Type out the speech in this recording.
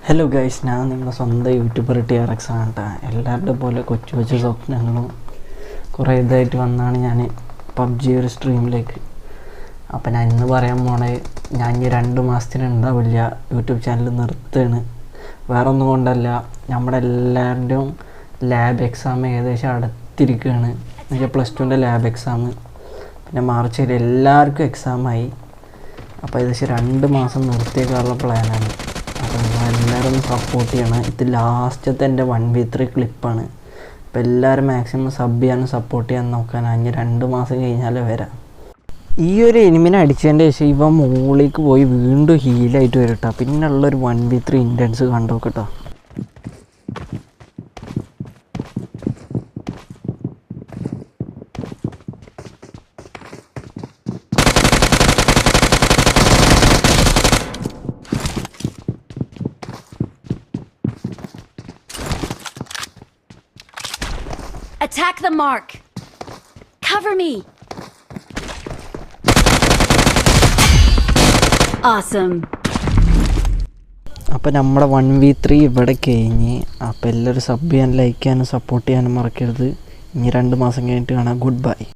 Hello guys, ഞാൻ നിങ്ങളുടെ സ്വന്തം യൂട്യൂബർ TRX ആണ് കേട്ടോ. എല്ലാവരുടെ പോലെ കൊച്ചു കൊച്ചു സ്വപ്നങ്ങളും കുറേ ഇതായിട്ട് വന്നാണ് ഞാൻ പബ്ജി ഒരു സ്ട്രീമിലേക്ക്. അപ്പം ഞാൻ ഇന്ന് പറയാൻ പോണേ, ഞാൻ ഇനി 2 മാസത്തിന് ഉണ്ടാവില്ല, യൂട്യൂബ് ചാനൽ നിർത്തുകയാണ്. വേറെ ഒന്നും കൊണ്ടല്ല, നമ്മുടെ എല്ലാവരുടെയും ലാബ് എക്സാം ഏകദേശം അടുത്തിരിക്കുകയാണ്. എന്നുവെച്ചാൽ +2ൻ്റെ ലാബ് എക്സാം, പിന്നെ മാർച്ചിൽ എല്ലാവർക്കും എക്സാമായി. അപ്പോൾ ഏകദേശം 2 മാസം നിർത്തിയേക്കാനുള്ള പ്ലാനാണ്. അപ്പോൾ നിങ്ങളെല്ലാവരും ഒന്ന് സപ്പോർട്ട് ചെയ്യണം. ഇത് ലാസ്റ്റത്തെ എൻ്റെ 1v3 ക്ലിപ്പാണ്. അപ്പോൾ എല്ലാവരും മാക്സിമം സബ് ചെയ്യാനും സപ്പോർട്ട് ചെയ്യാൻ നോക്കാൻ. അഞ്ഞ് 2 മാസം കഴിഞ്ഞാലേ വരാം. ഈ ഒരു എനിമിനെ അടിച്ചതിൻ്റെ ശേഷം ഇവ മുകളിലേക്ക് പോയി വീണ്ടും ഹീലായിട്ട് വരും കേട്ടോ. പിന്നെ ഉള്ളൊരു 1v3 ഇൻറ്റൻസ് കണ്ടു കേട്ടോ. Attack the mark. Cover me. Awesome. അപ്പോൾ നമ്മുടെ 1v3 ഇവിടെ കഴിഞ്ഞ്. അപ്പോൾ എല്ലാവരും സബ് ചെയ്യാനും ലൈക്ക് ചെയ്യാനും സപ്പോർട്ട് ചെയ്യാനും മറക്കരുത്. ഇനി 2 മാസം കഴിഞ്ഞിട്ട് കാണാം. Good bye.